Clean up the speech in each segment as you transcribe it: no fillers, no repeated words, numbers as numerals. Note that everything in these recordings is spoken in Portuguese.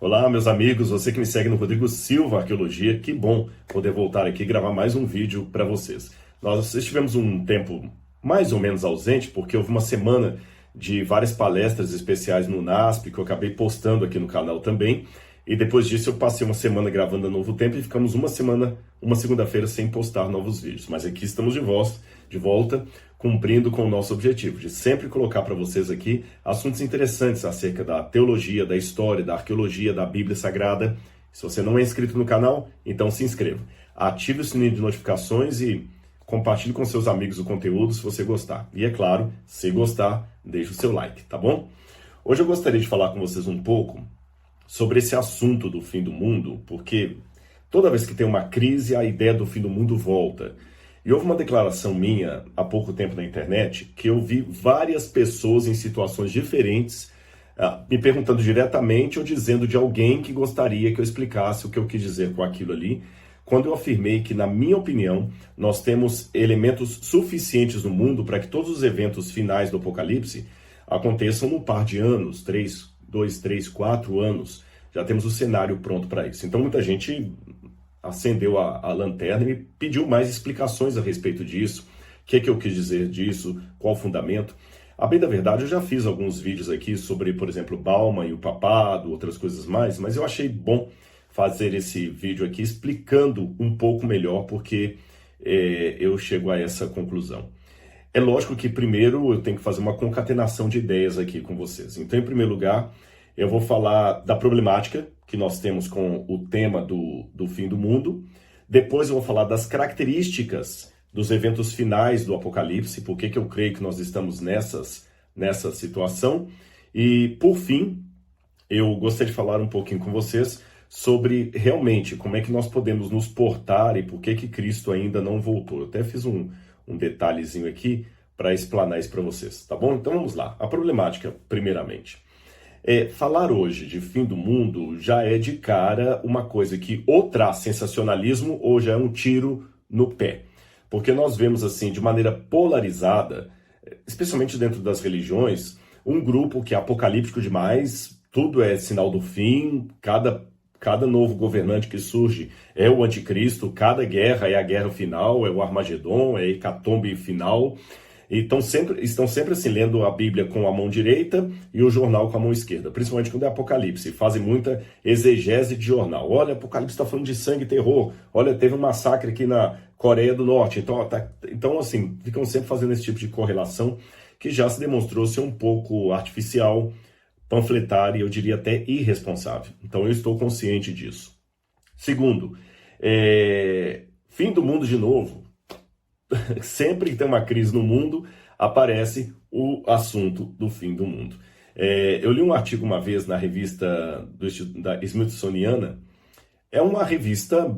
Olá, meus amigos, você que me segue no Rodrigo Silva Arqueologia, que bom poder voltar aqui e gravar mais um vídeo para vocês. Nós estivemos um tempo mais ou menos ausente, porque houve uma semana de várias palestras especiais no NASP, que eu acabei postando aqui no canal também, e depois disso eu passei uma semana gravando a Novo Tempo e ficamos uma segunda-feira sem postar novos vídeos. Mas aqui estamos de volta, cumprindo com o nosso objetivo, de sempre colocar para vocês aqui assuntos interessantes acerca da teologia, da história, da arqueologia, da Bíblia Sagrada. Se você não é inscrito no canal, então se inscreva. Ative o sininho de notificações e compartilhe com seus amigos o conteúdo se você gostar. E é claro, se gostar, deixe o seu like, tá bom? Hoje eu gostaria de falar com vocês um pouco sobre esse assunto do fim do mundo, porque toda vez que tem uma crise, a ideia do fim do mundo volta. E houve uma declaração minha há pouco tempo na internet que eu vi várias pessoas em situações diferentes me perguntando diretamente ou dizendo de alguém que gostaria que eu explicasse o que eu quis dizer com aquilo ali, quando eu afirmei que, na minha opinião, nós temos elementos suficientes no mundo para que todos os eventos finais do Apocalipse aconteçam num par de anos, 2, 3, 4 anos. Já temos o cenário pronto para isso. Então muita gente acendeu a lanterna e me pediu mais explicações a respeito disso, o que eu quis dizer disso, qual o fundamento. A bem da verdade, eu já fiz alguns vídeos aqui sobre, por exemplo, Bauman e o papado, outras coisas mais, mas eu achei bom fazer esse vídeo aqui explicando um pouco melhor porque eu chego a essa conclusão. É lógico que primeiro eu tenho que fazer uma concatenação de ideias aqui com vocês. Então, em primeiro lugar, eu vou falar da problemática que nós temos com o tema do fim do mundo. Depois eu vou falar das características dos eventos finais do Apocalipse, por que eu creio que nós estamos nessa situação. E, por fim, eu gostaria de falar um pouquinho com vocês sobre realmente como é que nós podemos nos portar e por que Cristo ainda não voltou. Eu até fiz um detalhezinho aqui para explanar isso para vocês, tá bom? Então vamos lá. A problemática, primeiramente. Falar hoje de fim do mundo já é de cara uma coisa que ou traz sensacionalismo ou já é um tiro no pé. Porque nós vemos assim, de maneira polarizada, especialmente dentro das religiões, um grupo que é apocalíptico demais, tudo é sinal do fim, cada novo governante que surge é o anticristo, cada guerra é a guerra final, é o Armagedon, é a hecatombe final. E estão sempre assim, lendo a Bíblia com a mão direita e o jornal com a mão esquerda, principalmente quando é Apocalipse, fazem muita exegese de jornal. Olha, Apocalipse está falando de sangue e terror, olha, teve um massacre aqui na Coreia do Norte, então assim, ficam sempre fazendo esse tipo de correlação que já se demonstrou ser um pouco artificial, panfletária e eu diria até irresponsável. Então eu estou consciente disso. Segundo, fim do mundo de novo. Sempre que tem uma crise no mundo, aparece o assunto do fim do mundo. Eu li um artigo uma vez na revista da Smithsoniana. É uma revista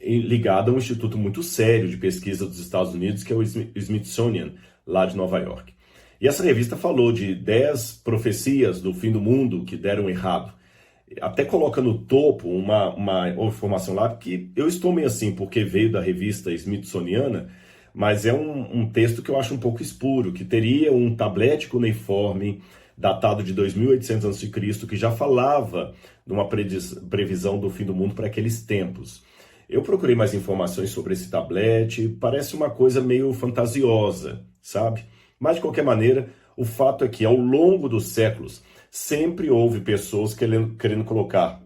ligada a um instituto muito sério de pesquisa dos Estados Unidos, que é o Smithsonian, lá de Nova York. E essa revista falou de 10 profecias do fim do mundo que deram errado. Até coloca no topo uma informação lá, que eu estou meio assim, porque veio da revista Smithsoniana, mas é um texto que eu acho um pouco espuro, que teria um tablete cuneiforme datado de 2800 a.C., que já falava de uma previsão do fim do mundo para aqueles tempos. Eu procurei mais informações sobre esse tablete, parece uma coisa meio fantasiosa, sabe? Mas, de qualquer maneira, o fato é que, ao longo dos séculos, sempre houve pessoas querendo colocar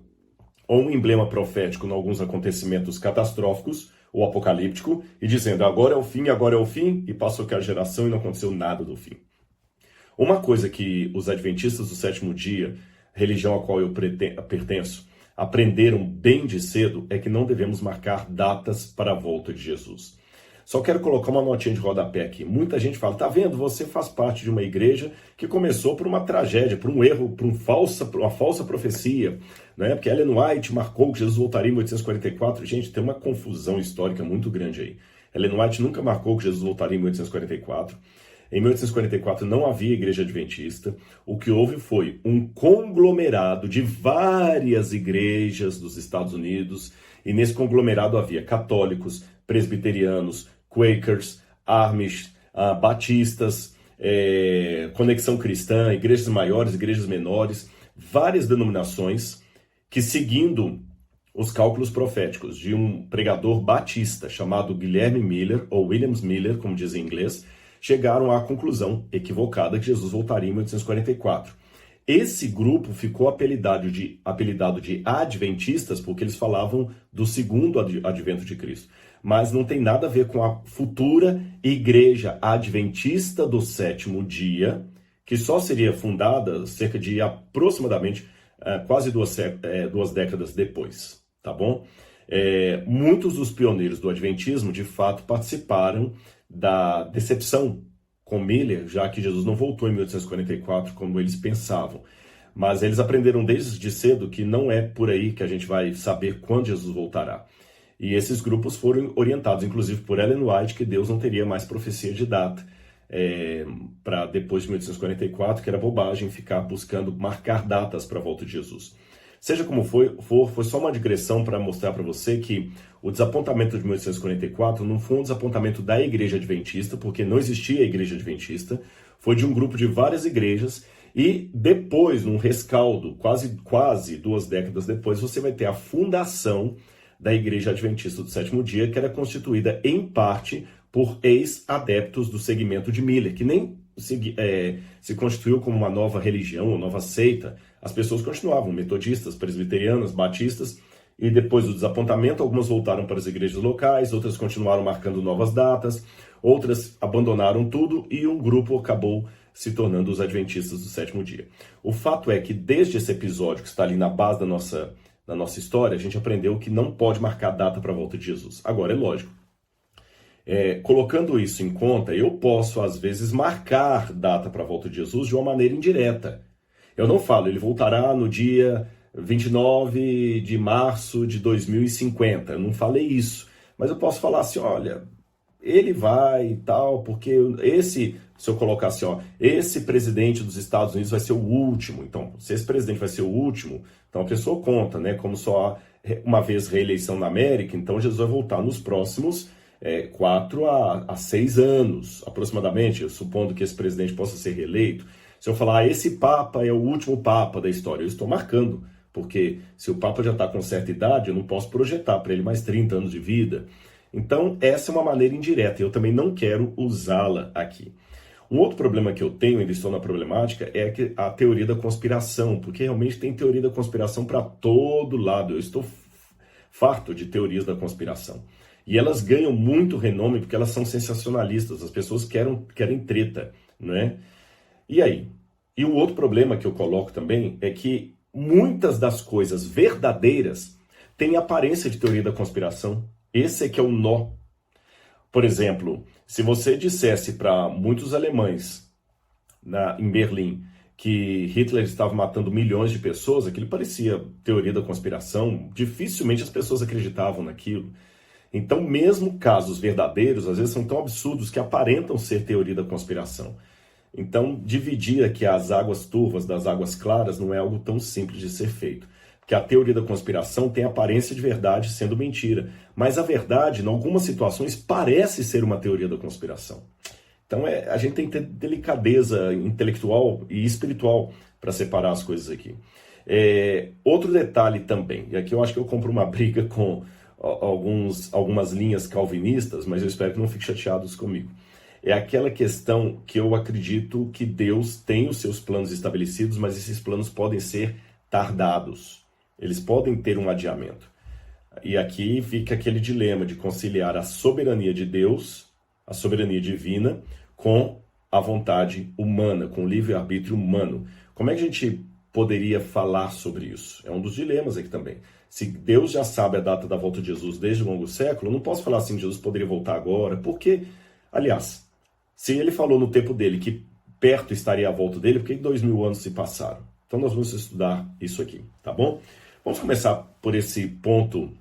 ou um emblema profético em alguns acontecimentos catastróficos ou apocalíptico e dizendo agora é o fim, e passou aquela geração e não aconteceu nada do fim. Uma coisa que os adventistas do sétimo dia, religião a qual eu pertenço, aprenderam bem de cedo é que não devemos marcar datas para a volta de Jesus. Só quero colocar uma notinha de rodapé aqui. Muita gente fala, tá vendo, você faz parte de uma igreja que começou por uma tragédia, por um erro, por uma falsa profecia, né? Porque Ellen White marcou que Jesus voltaria em 1844. Gente, tem uma confusão histórica muito grande aí. Ellen White nunca marcou que Jesus voltaria em 1844. Em 1844 não havia igreja adventista. O que houve foi um conglomerado de várias igrejas dos Estados Unidos, e nesse conglomerado havia católicos, presbiterianos, Quakers, Amish, batistas, Conexão Cristã, igrejas maiores, igrejas menores, várias denominações que, seguindo os cálculos proféticos de um pregador batista chamado Guilherme Miller, ou Williams Miller, como diz em inglês, chegaram à conclusão equivocada que Jesus voltaria em 1844. Esse grupo ficou apelidado de adventistas porque eles falavam do segundo advento de Cristo. Mas não tem nada a ver com a futura igreja adventista do sétimo dia, que só seria fundada cerca de aproximadamente quase duas décadas depois, tá bom? Muitos dos pioneiros do adventismo, de fato, participaram da decepção com Miller, já que Jesus não voltou em 1844 como eles pensavam. Mas eles aprenderam desde cedo que não é por aí que a gente vai saber quando Jesus voltará. E esses grupos foram orientados, inclusive por Ellen White, que Deus não teria mais profecia de data para depois de 1844, que era bobagem ficar buscando marcar datas para a volta de Jesus. Seja como foi só uma digressão para mostrar para você que o desapontamento de 1844 não foi um desapontamento da igreja adventista, porque não existia a igreja adventista, foi de um grupo de várias igrejas, e depois, num rescaldo, quase 2 décadas depois, você vai ter a fundação da igreja adventista do sétimo dia, que era constituída em parte por ex-adeptos do segmento de Miller, que nem se constituiu como uma nova religião, uma nova seita. As pessoas continuavam, metodistas, presbiterianas, batistas, e depois do desapontamento, algumas voltaram para as igrejas locais, outras continuaram marcando novas datas, outras abandonaram tudo e um grupo acabou se tornando os adventistas do sétimo dia. O fato é que desde esse episódio, que está ali na base da nossa história, a gente aprendeu que não pode marcar data para a volta de Jesus. Agora, é lógico, colocando isso em conta, eu posso, às vezes, marcar data para a volta de Jesus de uma maneira indireta. Eu não falo, ele voltará no dia 29 de março de 2050. Eu não falei isso. Mas eu posso falar assim, olha, ele vai e tal, porque se eu colocar assim, esse presidente dos Estados Unidos vai ser o último. Então, se esse presidente vai ser o último, então a pessoa conta, né? Como só há uma vez reeleição na América, então Jesus vai voltar nos próximos 4 a 6 anos, aproximadamente, supondo que esse presidente possa ser reeleito. Se eu falar, esse Papa é o último Papa da história, eu estou marcando, porque se o Papa já está com certa idade, eu não posso projetar para ele mais 30 anos de vida. Então, essa é uma maneira indireta, e eu também não quero usá-la aqui. Um outro problema que eu tenho, ainda estou na problemática, é a teoria da conspiração, porque realmente tem teoria da conspiração para todo lado. Eu estou farto de teorias da conspiração. E elas ganham muito renome porque elas são sensacionalistas, as pessoas querem treta, né? E aí? E o outro problema que eu coloco também é que muitas das coisas verdadeiras têm aparência de teoria da conspiração. Esse é que é o nó. Por exemplo, se você dissesse para muitos alemães em Berlim que Hitler estava matando milhões de pessoas, aquilo parecia teoria da conspiração, dificilmente as pessoas acreditavam naquilo. Então, mesmo casos verdadeiros, às vezes são tão absurdos que aparentam ser teoria da conspiração. Então, dividir aqui as águas turvas das águas claras não é algo tão simples de ser feito. Porque a teoria da conspiração tem aparência de verdade sendo mentira. Mas a verdade, em algumas situações, parece ser uma teoria da conspiração. Então, a gente tem que ter delicadeza intelectual e espiritual para separar as coisas aqui. Outro detalhe também, e aqui eu acho que eu compro uma briga com algumas linhas calvinistas, mas eu espero que não fiquem chateados comigo. É aquela questão que eu acredito que Deus tem os seus planos estabelecidos, mas esses planos podem ser tardados. Eles podem ter um adiamento. E aqui fica aquele dilema de conciliar a soberania de Deus, a soberania divina, com a vontade humana, com o livre-arbítrio humano. Como é que a gente poderia falar sobre isso? É um dos dilemas aqui também. Se Deus já sabe a data da volta de Jesus desde o longo século, eu não posso falar assim, Jesus poderia voltar agora, porque, aliás, se ele falou no tempo dele que perto estaria a volta dele, por que 2000 anos se passaram? Então nós vamos estudar isso aqui, tá bom? Vamos começar por esse ponto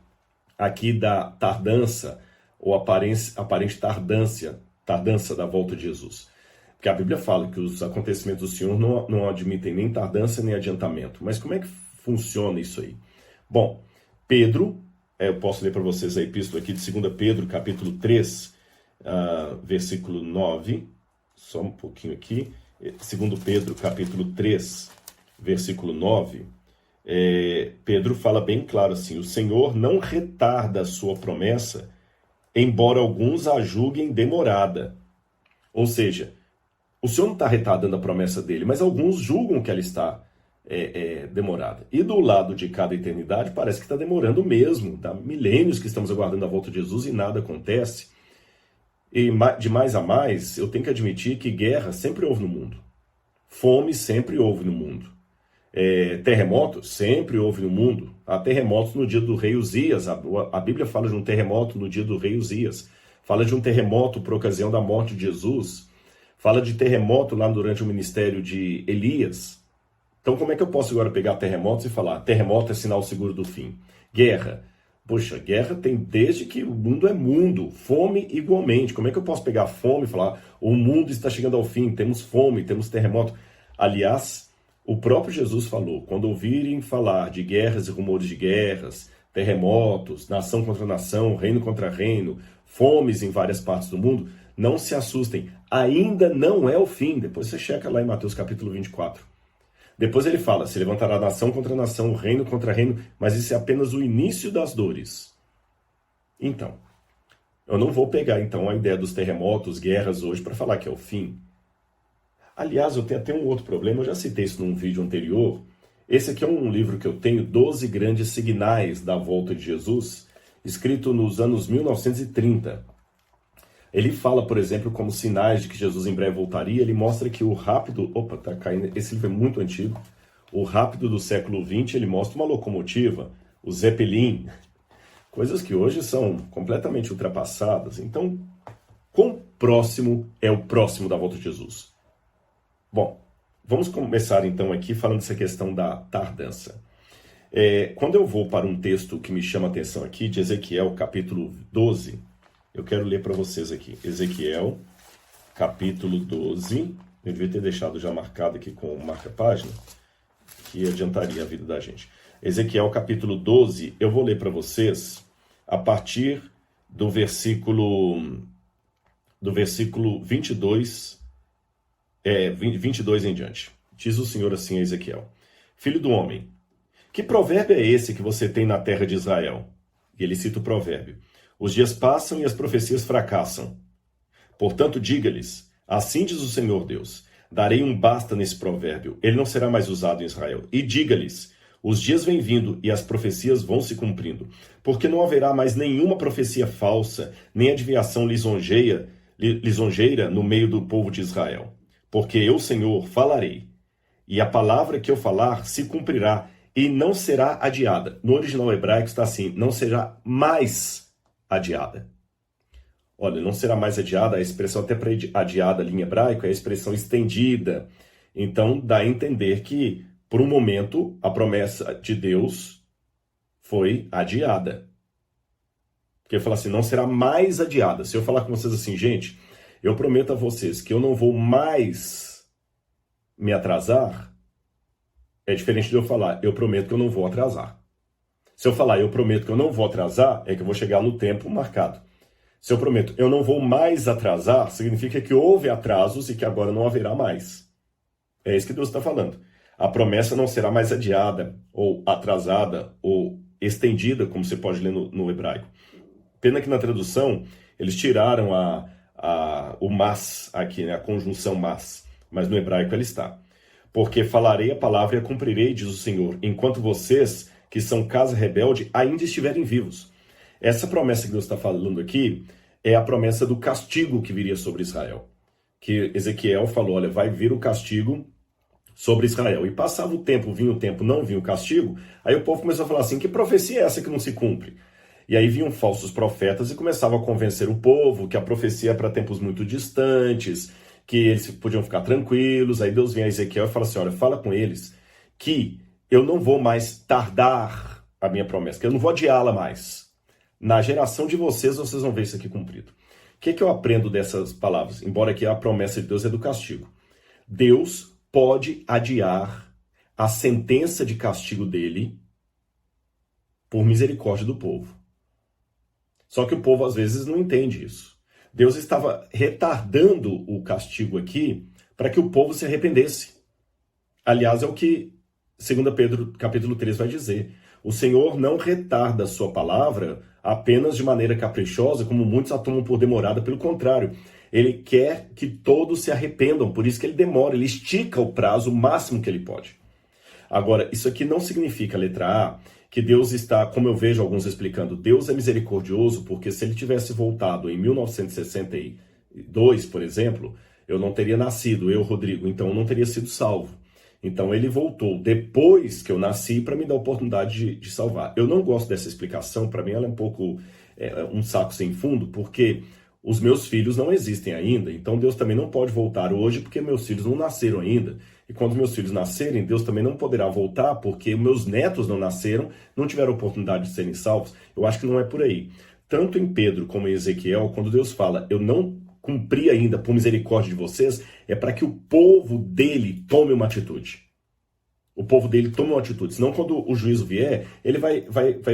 aqui da tardança, ou aparente tardança da volta de Jesus. Porque a Bíblia fala que os acontecimentos do Senhor não admitem nem tardança nem adiantamento. Mas como é que funciona isso aí? Bom, Pedro, eu posso ler para vocês a epístola aqui de 2 Pedro, capítulo 3, versículo 9. Só um pouquinho aqui. 2 Pedro, capítulo 3, versículo 9. Pedro fala bem claro assim: o Senhor não retarda a sua promessa, embora alguns a julguem demorada. Ou seja, o Senhor não está retardando a promessa dele, mas alguns julgam que ela está demorada. E do lado de cada eternidade parece que está demorando mesmo. Dá milênios que estamos aguardando a volta de Jesus e nada acontece. E de mais a mais, eu tenho que admitir que guerra sempre houve no mundo. Fome sempre houve no mundo. Terremotos sempre houve no mundo. Há terremotos no dia do rei Uzias. A Bíblia fala de um terremoto no dia do rei Uzias. Fala de um terremoto por ocasião da morte de Jesus. Fala de terremoto lá durante o ministério de Elias. Então como é que eu posso agora pegar terremotos e falar terremoto é sinal seguro do fim? Guerra. Poxa, guerra tem desde que o mundo é mundo. Fome igualmente. Como é que eu posso pegar fome e falar o mundo está chegando ao fim, temos fome, temos terremoto? Aliás, o próprio Jesus falou, quando ouvirem falar de guerras e rumores de guerras, terremotos, nação contra nação, reino contra reino, fomes em várias partes do mundo, não se assustem, ainda não é o fim. Depois você checa lá em Mateus capítulo 24. Depois ele fala, se levantará nação contra nação, reino contra reino, mas isso é apenas o início das dores. Então, eu não vou pegar então a ideia dos terremotos, guerras hoje para falar que é o fim. Aliás, eu tenho até um outro problema, eu já citei isso num vídeo anterior. Esse aqui é um livro que eu tenho, 12 grandes signais da volta de Jesus, escrito nos anos 1930. Ele fala, por exemplo, como sinais de que Jesus em breve voltaria, ele mostra que o rápido... Opa, tá caindo, esse livro é muito antigo. O rápido do século XX, ele mostra uma locomotiva, o Zeppelin, coisas que hoje são completamente ultrapassadas. Então, quão próximo é o próximo da volta de Jesus? Bom, vamos começar então aqui falando dessa questão da tardança. Quando eu vou para um texto que me chama a atenção aqui, de Ezequiel, capítulo 12, eu quero ler para vocês aqui. Ezequiel, capítulo 12, eu devia ter deixado já marcado aqui com marca-página, que adiantaria a vida da gente. Ezequiel, capítulo 12, eu vou ler para vocês a partir do versículo 22, 22 em diante. Diz o Senhor assim a Ezequiel: Filho do homem, que provérbio é esse que você tem na terra de Israel? E ele cita o provérbio: os dias passam e as profecias fracassam. Portanto, diga-lhes, assim diz o Senhor Deus, darei um basta nesse provérbio, ele não será mais usado em Israel. E diga-lhes, os dias vêm vindo e as profecias vão se cumprindo, porque não haverá mais nenhuma profecia falsa, nem adivinhação lisonjeira no meio do povo de Israel. Porque eu, Senhor, falarei, e a palavra que eu falar se cumprirá, e não será adiada. No original hebraico está assim, não será mais adiada. Olha, não será mais adiada, a expressão até para adiada ali em hebraico é a expressão estendida. Então dá a entender que, por um momento, a promessa de Deus foi adiada. Porque ele fala assim, não será mais adiada. Se eu falar com vocês assim, gente, eu prometo a vocês que eu não vou mais me atrasar, é diferente de eu falar, eu prometo que eu não vou atrasar. Se eu falar, eu prometo que eu não vou atrasar, é que eu vou chegar no tempo marcado. Se eu prometo, eu não vou mais atrasar, significa que houve atrasos e que agora não haverá mais. É isso que Deus está falando. A promessa não será mais adiada, ou atrasada, ou estendida, como você pode ler no hebraico. Pena que na tradução, eles tiraram o mas aqui, né? A conjunção mas no hebraico ela está. Porque falarei a palavra e a cumprirei, diz o Senhor, enquanto vocês, que são casa rebelde, ainda estiverem vivos. Essa promessa que Deus está falando aqui é a promessa do castigo que viria sobre Israel. Que Ezequiel falou, olha, vai vir o castigo sobre Israel. E passava o tempo, vinha o tempo, não vinha o castigo, aí o povo começou a falar assim, que profecia é essa que não se cumpre? E aí vinham falsos profetas e começavam a convencer o povo que a profecia é para tempos muito distantes, que eles podiam ficar tranquilos. Aí Deus vem a Ezequiel e fala assim, olha, fala com eles que eu não vou mais tardar a minha promessa, que eu não vou adiá-la mais. Na geração de vocês vão ver isso aqui cumprido. O que eu aprendo dessas palavras? Embora que a promessa de Deus é do castigo. Deus pode adiar a sentença de castigo dele por misericórdia do povo. Só que o povo às vezes não entende isso. Deus estava retardando o castigo aqui para que o povo se arrependesse. Aliás, é o que 2 Pedro capítulo 3 vai dizer: o Senhor não retarda a sua palavra apenas de maneira caprichosa, como muitos a tomam por demorada, pelo contrário, ele quer que todos se arrependam, por isso que ele demora, ele estica o prazo o máximo que ele pode. Agora, isso aqui não significa, letra A, que Deus está, como eu vejo alguns explicando, Deus é misericordioso, porque se ele tivesse voltado em 1962, por exemplo, eu não teria nascido, eu, Rodrigo, então eu não teria sido salvo. Então ele voltou depois que eu nasci para me dar a oportunidade de salvar. Eu não gosto dessa explicação, para mim ela é um pouco um saco sem fundo, porque os meus filhos não existem ainda, então Deus também não pode voltar hoje porque meus filhos não nasceram ainda. E quando meus filhos nascerem, Deus também não poderá voltar porque meus netos não nasceram, não tiveram oportunidade de serem salvos. Eu acho que não é por aí. Tanto em Pedro como em Ezequiel, quando Deus fala, eu não cumpri ainda por misericórdia de vocês, é para que o povo dele tome uma atitude. O povo dele tome uma atitude. Senão, quando o juízo vier, ele vai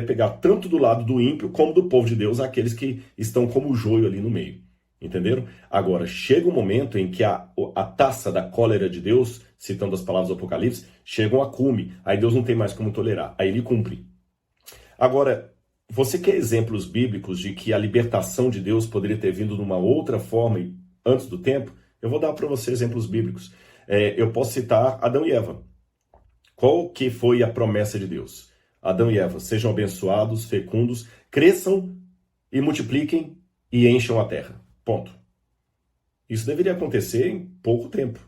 pegar tanto do lado do ímpio como do povo de Deus, aqueles que estão como o joio ali no meio. Entenderam? Agora, chega um momento em que a taça da cólera de Deus, citando as palavras do Apocalipse, chegam a cume. Aí Deus não tem mais como tolerar. Aí ele cumpre. Agora, você quer exemplos bíblicos de que a libertação de Deus poderia ter vindo de uma outra forma antes do tempo? Eu vou dar para você exemplos bíblicos. Eu posso citar Adão e Eva. Qual que foi a promessa de Deus? Adão e Eva, sejam abençoados, fecundos, cresçam e multipliquem e encham a terra. Ponto. Isso deveria acontecer em pouco tempo.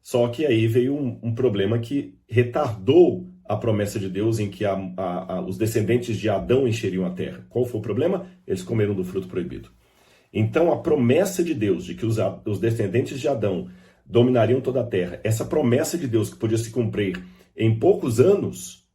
Só que aí veio um problema que retardou a promessa de Deus em que os descendentes de Adão encheriam a terra. Qual foi o problema? Eles comeram do fruto proibido. Então a promessa de Deus de que os descendentes de Adão dominariam toda a terra, essa promessa de Deus que podia se cumprir em poucos anos,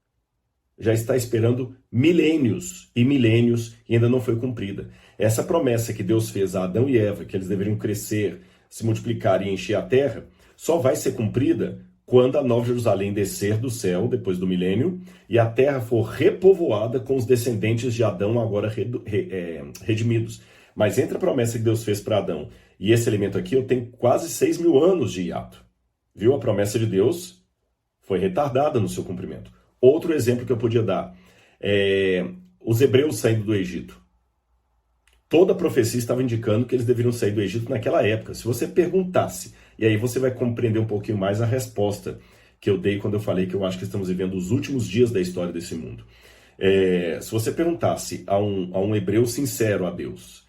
já está esperando milênios e milênios e ainda não foi cumprida. Essa promessa que Deus fez a Adão e Eva, que eles deveriam crescer, se multiplicar e encher a terra, só vai ser cumprida quando a Nova Jerusalém descer do céu, depois do milênio, e a terra for repovoada com os descendentes de Adão agora redimidos. Mas entre a promessa que Deus fez para Adão e esse elemento aqui, eu tenho quase 6.000 anos de hiato. Viu? A promessa de Deus foi retardada no seu cumprimento. Outro exemplo que eu podia dar é os hebreus saindo do Egito. Toda a profecia estava indicando que eles deveriam sair do Egito naquela época. Se você perguntasse, e aí você vai compreender um pouquinho mais a resposta que eu dei quando eu falei que eu acho que estamos vivendo os últimos dias da história desse mundo. Se você perguntasse a um hebreu sincero a Deus,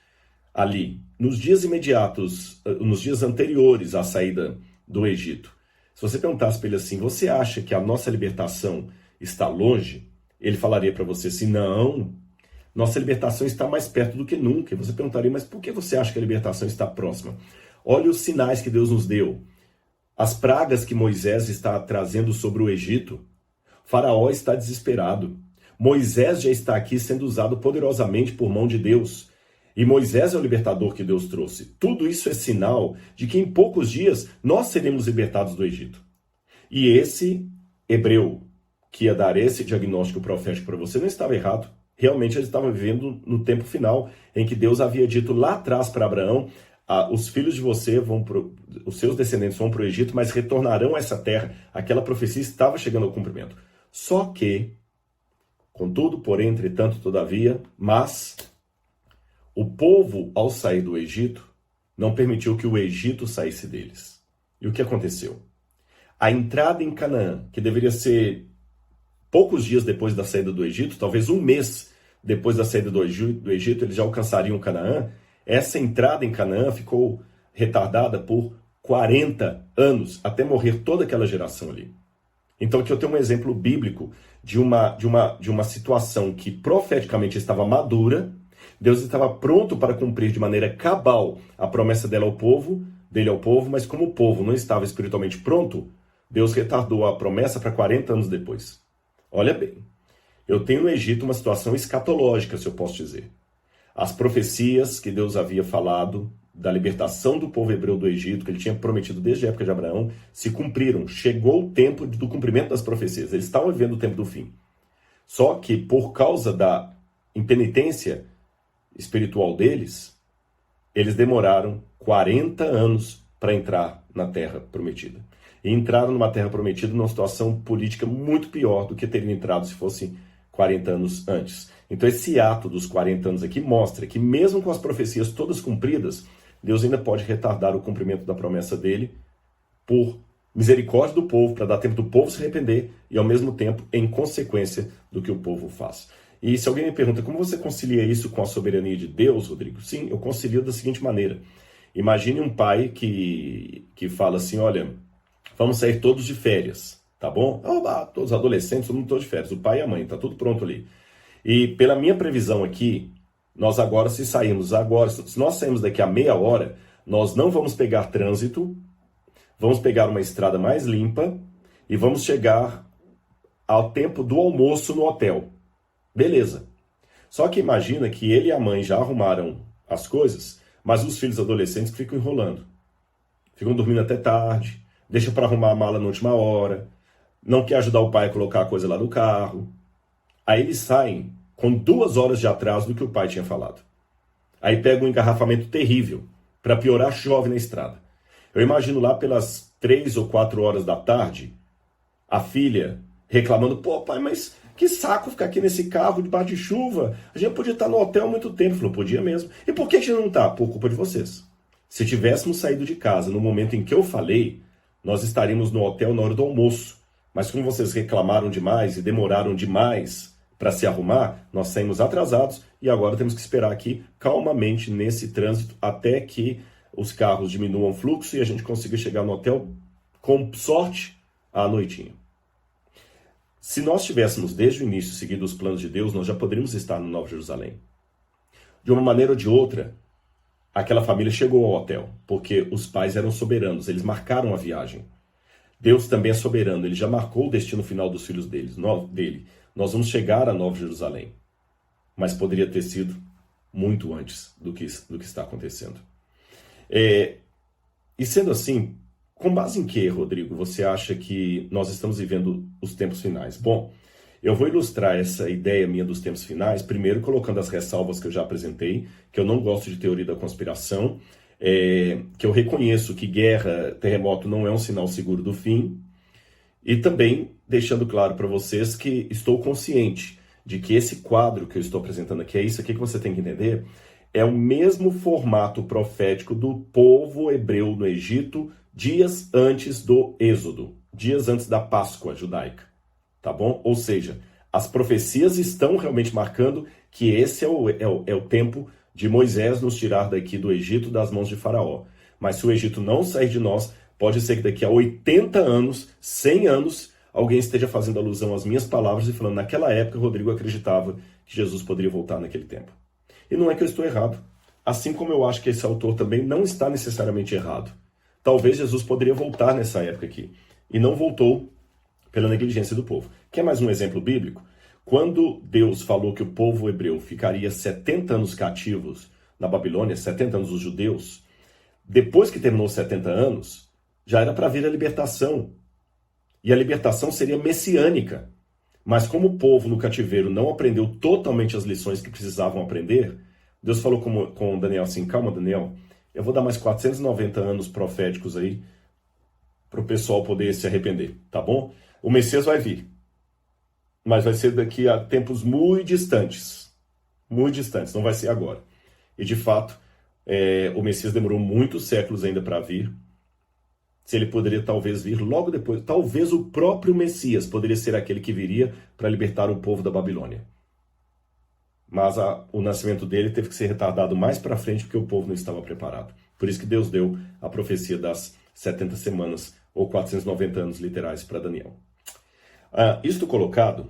ali, nos dias imediatos, nos dias anteriores à saída do Egito, se você perguntasse para ele assim, você acha que a nossa libertação está longe? Ele falaria para você assim, não, nossa libertação está mais perto do que nunca. E você perguntaria, mas por que você acha que a libertação está próxima? Olha os sinais que Deus nos deu. As pragas que Moisés está trazendo sobre o Egito. Faraó está desesperado. Moisés já está aqui sendo usado poderosamente por mão de Deus. E Moisés é o libertador que Deus trouxe. Tudo isso é sinal de que em poucos dias nós seremos libertados do Egito. E esse hebreu que ia dar esse diagnóstico profético para você não estava errado. Realmente eles estavam vivendo no tempo final, em que Deus havia dito lá atrás para Abraão, os filhos de você os seus descendentes vão para o Egito, mas retornarão a essa terra. Aquela profecia estava chegando ao cumprimento. Só que, contudo, porém, entretanto, todavia, mas o povo, ao sair do Egito, não permitiu que o Egito saísse deles. E o que aconteceu? A entrada em Canaã, que deveria ser poucos dias depois da saída do Egito, talvez um mês depois da saída do Egito, eles já alcançariam Canaã. Essa entrada em Canaã ficou retardada por 40 anos, até morrer toda aquela geração ali. Então aqui eu tenho um exemplo bíblico de uma situação que profeticamente estava madura. Deus estava pronto para cumprir de maneira cabal a promessa dele ao povo, mas como o povo não estava espiritualmente pronto, Deus retardou a promessa para 40 anos depois. Olha bem, eu tenho no Egito uma situação escatológica, se eu posso dizer. As profecias que Deus havia falado da libertação do povo hebreu do Egito, que ele tinha prometido desde a época de Abraão, se cumpriram. Chegou o tempo do cumprimento das profecias. Eles estavam vivendo o tempo do fim. Só que por causa da impenitência espiritual deles, eles demoraram 40 anos para entrar na terra prometida. e entraram numa terra prometida numa situação política muito pior do que teriam entrado se fossem 40 anos antes. Então esse ato dos 40 anos aqui mostra que mesmo com as profecias todas cumpridas, Deus ainda pode retardar o cumprimento da promessa dele por misericórdia do povo, para dar tempo do povo se arrepender e ao mesmo tempo em consequência do que o povo faz. E se alguém me pergunta como você concilia isso com a soberania de Deus, Rodrigo? Sim, eu concilio da seguinte maneira. Imagine um pai que fala assim, olha, vamos sair todos de férias, tá bom? Todos os adolescentes, todo mundo todos de férias, o pai e a mãe, tá tudo pronto ali. E pela minha previsão aqui, nós agora, se nós sairmos daqui a meia hora, nós não vamos pegar trânsito, vamos pegar uma estrada mais limpa e vamos chegar ao tempo do almoço no hotel. Beleza. Só que imagina que ele e a mãe já arrumaram as coisas, mas os filhos adolescentes ficam enrolando. Ficam dormindo até tarde, deixam para arrumar a mala na última hora, não quer ajudar o pai a colocar a coisa lá no carro. Aí eles saem com 2 horas de atraso do que o pai tinha falado. Aí pega um engarrafamento terrível, para piorar, chove na estrada. Eu imagino lá pelas 3 ou 4 horas da tarde, a filha reclamando, pô pai, mas que saco ficar aqui nesse carro debaixo de chuva, a gente podia estar no hotel há muito tempo. Falou, podia mesmo. E por que a gente não está? Por culpa de vocês. Se tivéssemos saído de casa no momento em que eu falei, nós estaríamos no hotel na hora do almoço. Mas como vocês reclamaram demais e demoraram demais para se arrumar, nós saímos atrasados e agora temos que esperar aqui calmamente nesse trânsito até que os carros diminuam o fluxo e a gente consiga chegar no hotel com sorte à noitinha. Se nós tivéssemos desde o início seguido os planos de Deus, nós já poderíamos estar no Nova Jerusalém. De uma maneira ou de outra, aquela família chegou ao hotel, porque os pais eram soberanos, eles marcaram a viagem. Deus também é soberano, ele já marcou o destino final dos filhos dele. Nós vamos chegar a Nova Jerusalém, mas poderia ter sido muito antes do que está acontecendo. E sendo assim, com base em que, Rodrigo, você acha que nós estamos vivendo os tempos finais? Bom, eu vou ilustrar essa ideia minha dos tempos finais, primeiro colocando as ressalvas que eu já apresentei, que eu não gosto de teoria da conspiração, que eu reconheço que guerra, terremoto não é um sinal seguro do fim, e também deixando claro para vocês que estou consciente de que esse quadro que eu estou apresentando aqui, é isso aqui que você tem que entender, é o mesmo formato profético do povo hebreu no Egito, dias antes do Êxodo, dias antes da Páscoa judaica, tá bom? Ou seja, as profecias estão realmente marcando que esse é o tempo de Moisés nos tirar daqui do Egito das mãos de Faraó. Mas se o Egito não sair de nós, pode ser que daqui a 80 anos, 100 anos, alguém esteja fazendo alusão às minhas palavras e falando, naquela época, Rodrigo acreditava que Jesus poderia voltar naquele tempo. E não é que eu estou errado. Assim como eu acho que esse autor também não está necessariamente errado. Talvez Jesus poderia voltar nessa época aqui. E não voltou pela negligência do povo. Quer mais um exemplo bíblico? Quando Deus falou que o povo hebreu ficaria 70 anos cativos na Babilônia, 70 anos os judeus, depois que terminou os 70 anos, já era para vir a libertação. E a libertação seria messiânica. Mas como o povo no cativeiro não aprendeu totalmente as lições que precisavam aprender, Deus falou com Daniel assim, calma Daniel, eu vou dar mais 490 anos proféticos aí para o pessoal poder se arrepender, tá bom? O Messias vai vir, mas vai ser daqui a tempos muito distantes, não vai ser agora. E de fato, o Messias demorou muitos séculos ainda para vir. Se ele poderia talvez vir logo depois, talvez o próprio Messias poderia ser aquele que viria para libertar o povo da Babilônia. Mas o nascimento dele teve que ser retardado mais para frente porque o povo não estava preparado. Por isso que Deus deu a profecia das 70 semanas ou 490 anos literais para Daniel. Isto colocado,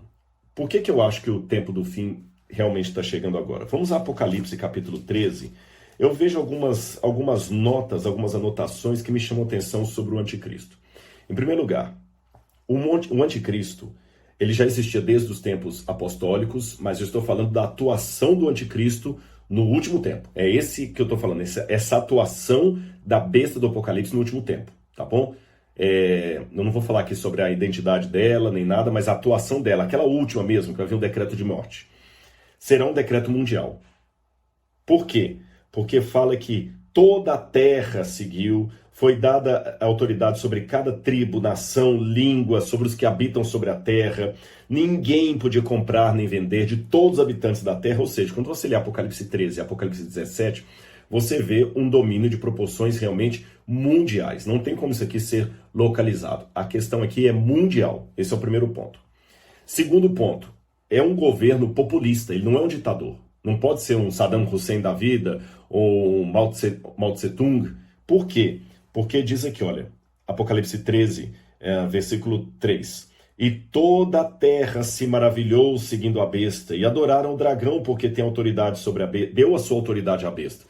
por que eu acho que o tempo do fim realmente está chegando agora? Vamos a Apocalipse capítulo 13. Eu vejo algumas notas, algumas anotações que me chamam a atenção sobre o anticristo. Em primeiro lugar, o anticristo, ele já existia desde os tempos apostólicos, mas eu estou falando da atuação do anticristo no último tempo. É esse que eu estou falando, essa atuação da besta do Apocalipse no último tempo, tá bom? Eu não vou falar aqui sobre a identidade dela, nem nada, mas a atuação dela, aquela última mesmo, que vai vir um decreto de morte, será um decreto mundial. Por quê? Porque fala que toda a terra seguiu, foi dada a autoridade sobre cada tribo, nação, língua, sobre os que habitam sobre a terra. Ninguém podia comprar nem vender de todos os habitantes da terra. Ou seja, quando você lê Apocalipse 13 e Apocalipse 17, você vê um domínio de proporções realmente mundiais. Não tem como isso aqui ser localizado. A questão aqui é mundial. Esse é o primeiro ponto. Segundo ponto, é um governo populista, ele não é um ditador. Não pode ser um Saddam Hussein da vida ou um Mao Tse-tung. Por quê? Porque diz aqui, olha, Apocalipse 13, versículo 3. E toda a terra se maravilhou seguindo a besta, e adoraram o dragão porque tem autoridade sobre a besta, deu a sua autoridade à besta.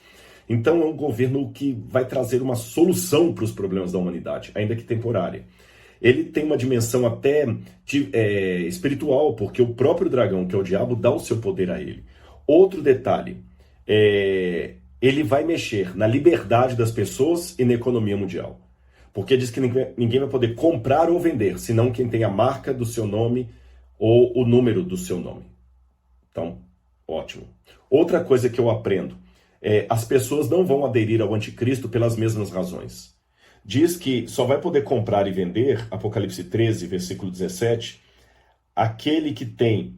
Então é um governo que vai trazer uma solução para os problemas da humanidade, ainda que temporária. Ele tem uma dimensão até espiritual, porque o próprio dragão, que é o diabo, dá o seu poder a ele. Outro detalhe, ele vai mexer na liberdade das pessoas e na economia mundial. Porque diz que ninguém vai poder comprar ou vender, senão quem tem a marca do seu nome ou o número do seu nome. Então, ótimo. Outra coisa que eu aprendo, as pessoas não vão aderir ao anticristo pelas mesmas razões. Diz que só vai poder comprar e vender, Apocalipse 13, versículo 17, aquele que tem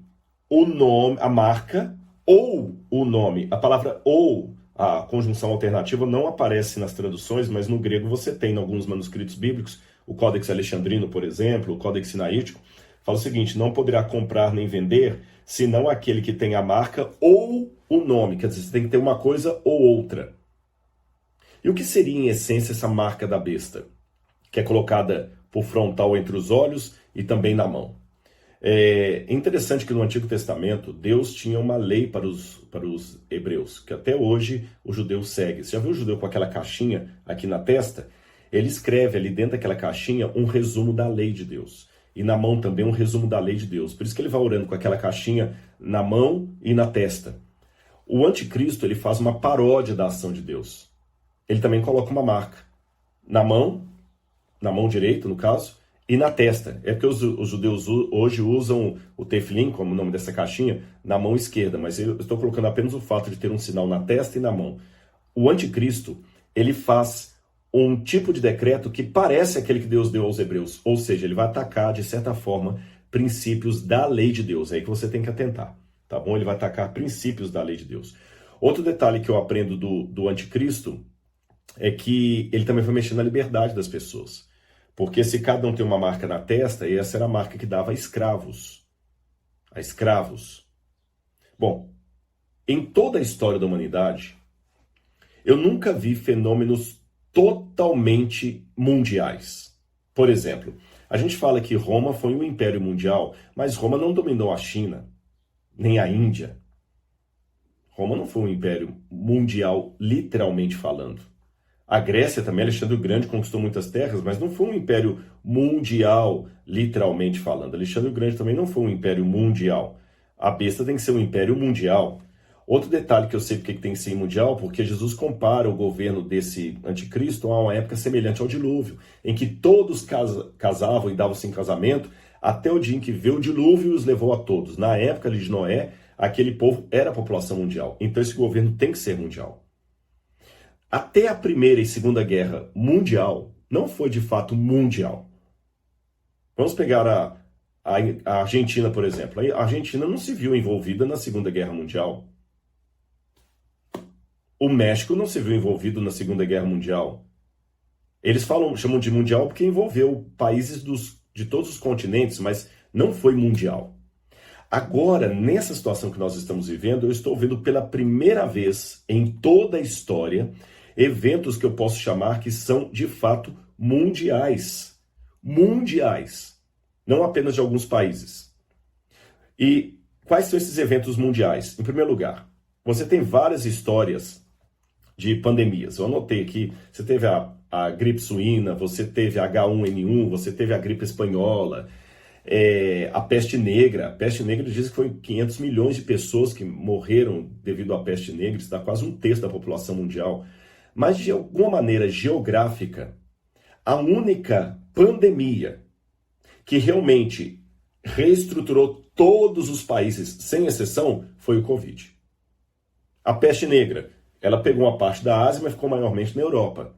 o nome, a marca ou o nome. A palavra ou, a conjunção alternativa, não aparece nas traduções, mas no grego você tem em alguns manuscritos bíblicos, o Códex Alexandrino, por exemplo, o Códex Sinaítico, fala o seguinte: não poderá comprar nem vender, senão aquele que tem a marca ou o nome. Quer dizer, você tem que ter uma coisa ou outra. E o que seria, em essência, essa marca da besta? Que é colocada por frontal entre os olhos e também na mão. É interessante que no Antigo Testamento, Deus tinha uma lei para os hebreus, que até hoje o judeu segue. Você já viu o judeu com aquela caixinha aqui na testa? Ele escreve ali dentro daquela caixinha um resumo da lei de Deus. E na mão também um resumo da lei de Deus. Por isso que ele vai orando com aquela caixinha na mão e na testa. O anticristo, ele faz uma paródia da ação de Deus. Ele também coloca uma marca na mão direita, no caso, e na testa. É porque os judeus hoje usam o tefilim, como o nome dessa caixinha, na mão esquerda, mas eu estou colocando apenas o fato de ter um sinal na testa e na mão. O anticristo, ele faz um tipo de decreto que parece aquele que Deus deu aos hebreus, ou seja, ele vai atacar, de certa forma, princípios da lei de Deus. É aí que você tem que atentar, tá bom? Ele vai atacar princípios da lei de Deus. Outro detalhe que eu aprendo do anticristo é que ele também vai mexer na liberdade das pessoas. Porque se cada um tem uma marca na testa, e essa era a marca que dava a escravos. A escravos. Bom, em toda a história da humanidade, eu nunca vi fenômenos totalmente mundiais. Por exemplo, a gente fala que Roma foi um império mundial, mas Roma não dominou a China, nem a Índia. Roma não foi um império mundial, literalmente falando. A Grécia também, Alexandre o Grande conquistou muitas terras, mas não foi um império mundial, literalmente falando. Alexandre o Grande também não foi um império mundial. A besta tem que ser um império mundial. Outro detalhe que eu sei porque tem que ser mundial, porque Jesus compara o governo desse anticristo a uma época semelhante ao dilúvio, em que todos casavam e davam-se em casamento, até o dia em que veio o dilúvio e os levou a todos. Na época de Noé, aquele povo era a população mundial. Então esse governo tem que ser mundial. Até a Primeira e Segunda Guerra Mundial não foi de fato mundial. Vamos pegar a Argentina, por exemplo. A Argentina não se viu envolvida na Segunda Guerra Mundial. O México não se viu envolvido na Segunda Guerra Mundial. Eles chamam de mundial porque envolveu países de todos os continentes, mas não foi mundial. Agora, nessa situação que nós estamos vivendo, eu estou vendo pela primeira vez em toda a história eventos que eu posso chamar que são, de fato, mundiais. Mundiais. Não apenas de alguns países. E quais são esses eventos mundiais? Em primeiro lugar, você tem várias histórias de pandemias. Eu anotei aqui, você teve a gripe suína, você teve a H1N1, você teve a gripe espanhola, a peste negra. A peste negra diz que foi 500 milhões de pessoas que morreram devido à peste negra, isso dá quase 1/3 da população mundial. Mas, de alguma maneira geográfica, a única pandemia que realmente reestruturou todos os países, sem exceção, foi o Covid. A peste negra, ela pegou uma parte da Ásia, mas ficou maiormente na Europa.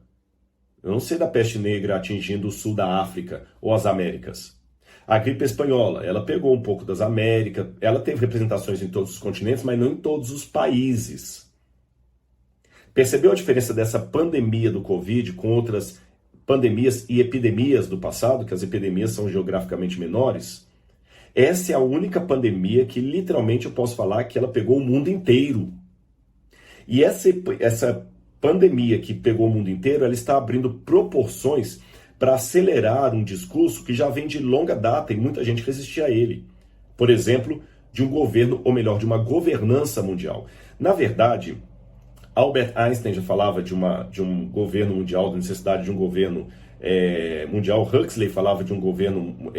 Eu não sei da peste negra atingindo o sul da África ou as Américas. A gripe espanhola, ela pegou um pouco das Américas, ela teve representações em todos os continentes, mas não em todos os países. Percebeu a diferença dessa pandemia do Covid com outras pandemias e epidemias do passado, que as epidemias são geograficamente menores? Essa é a única pandemia que literalmente eu posso falar que ela pegou o mundo inteiro. E essa pandemia que pegou o mundo inteiro, ela está abrindo proporções para acelerar um discurso que já vem de longa data e muita gente resistia a ele. Por exemplo, de um governo, ou melhor, de uma governança mundial. Na verdade, Albert Einstein já falava de um governo mundial, da necessidade de um governo mundial. Huxley falava de um governo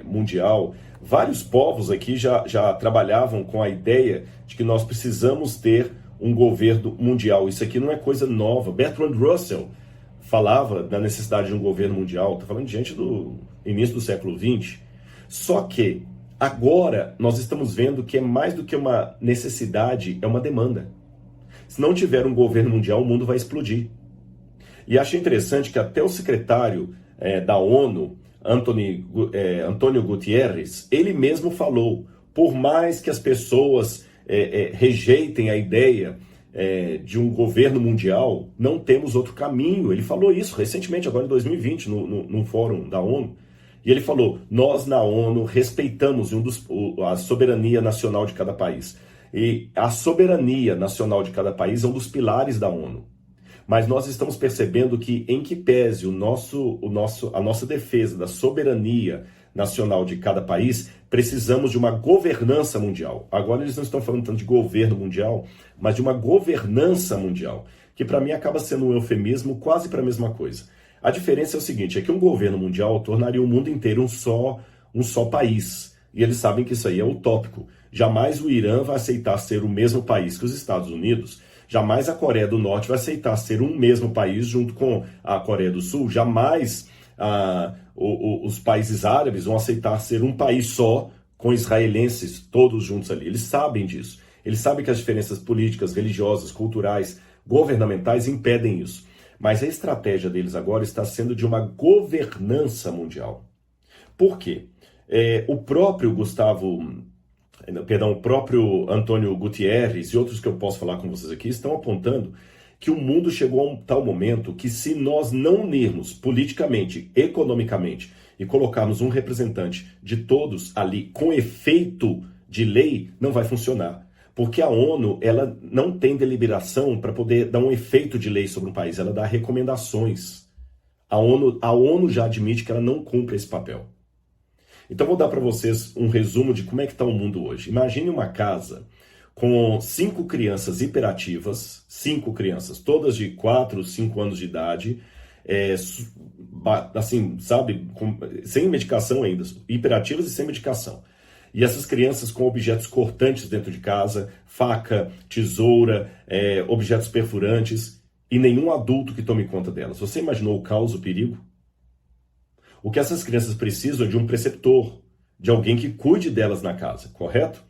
mundial. Vários povos aqui já trabalhavam com a ideia de que nós precisamos ter um governo mundial. Isso aqui não é coisa nova. Bertrand Russell falava da necessidade de um governo mundial. Estou falando de gente do início do século XX. Só que agora nós estamos vendo que é mais do que uma necessidade, é uma demanda. Se não tiver um governo mundial, o mundo vai explodir. E achei interessante que até o secretário da ONU, Antônio Guterres, ele mesmo falou, por mais que as pessoas rejeitem a ideia de um governo mundial, não temos outro caminho. Ele falou isso recentemente, agora em 2020, num fórum da ONU. E ele falou, nós na ONU respeitamos a soberania nacional de cada país. E a soberania nacional de cada país é um dos pilares da ONU. Mas nós estamos percebendo que, em que pese a nossa defesa da soberania nacional de cada país, precisamos de uma governança mundial. Agora eles não estão falando tanto de governo mundial, mas de uma governança mundial, que para mim acaba sendo um eufemismo quase para a mesma coisa. A diferença é o seguinte, é que um governo mundial tornaria o mundo inteiro um só país. E eles sabem que isso aí é utópico. Jamais o Irã vai aceitar ser o mesmo país que os Estados Unidos. Jamais a Coreia do Norte vai aceitar ser um mesmo país junto com a Coreia do Sul. Jamais os países árabes vão aceitar ser um país só com israelenses todos juntos ali. Eles sabem disso. Eles sabem que as diferenças políticas, religiosas, culturais, governamentais impedem isso. Mas a estratégia deles agora está sendo de uma governança mundial. Por quê? O próprio Antônio Guterres e outros que eu posso falar com vocês aqui estão apontando que o mundo chegou a um tal momento que, se nós não unirmos politicamente, economicamente e colocarmos um representante de todos ali com efeito de lei, não vai funcionar. Porque a ONU, ela não tem deliberação para poder dar um efeito de lei sobre um país, ela dá recomendações. A ONU já admite que ela não cumpre esse papel. Então vou dar para vocês um resumo de como é que está o mundo hoje. Imagine uma casa com 5 crianças hiperativas, 5 crianças, todas de 4, 5 anos de idade, assim, sabe, sem medicação ainda, hiperativas e sem medicação. E essas crianças com objetos cortantes dentro de casa, faca, tesoura, objetos perfurantes, e nenhum adulto que tome conta delas. Você imaginou o caos, o perigo? O que essas crianças precisam é de um preceptor, de alguém que cuide delas na casa, correto?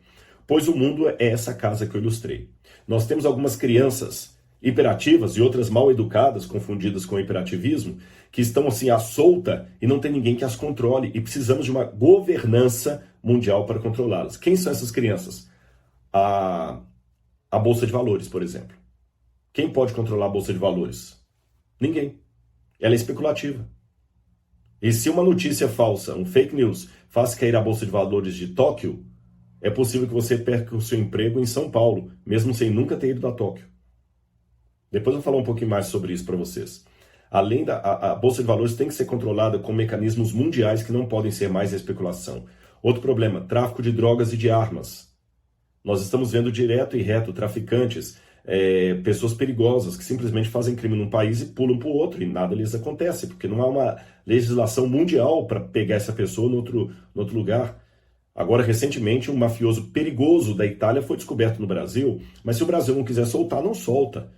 Pois o mundo é essa casa que eu ilustrei. Nós temos algumas crianças hiperativas e outras mal educadas, confundidas com hiperativismo, que estão assim à solta e não tem ninguém que as controle. E precisamos de uma governança mundial para controlá-las. Quem são essas crianças? A Bolsa de Valores, por exemplo. Quem pode controlar a Bolsa de Valores? Ninguém. Ela é especulativa. E se uma notícia falsa, um fake news, faz cair a Bolsa de Valores de Tóquio, é possível que você perca o seu emprego em São Paulo, mesmo sem nunca ter ido a Tóquio. Depois eu vou falar um pouquinho mais sobre isso para vocês. Além a Bolsa de Valores tem que ser controlada com mecanismos mundiais que não podem ser mais a especulação. Outro problema, tráfico de drogas e de armas. Nós estamos vendo direto e reto traficantes, pessoas perigosas que simplesmente fazem crime num país e pulam para o outro e nada lhes acontece, porque não há uma legislação mundial para pegar essa pessoa no outro lugar. Agora, recentemente, um mafioso perigoso da Itália foi descoberto no Brasil, mas se o Brasil não quiser soltar, não solta.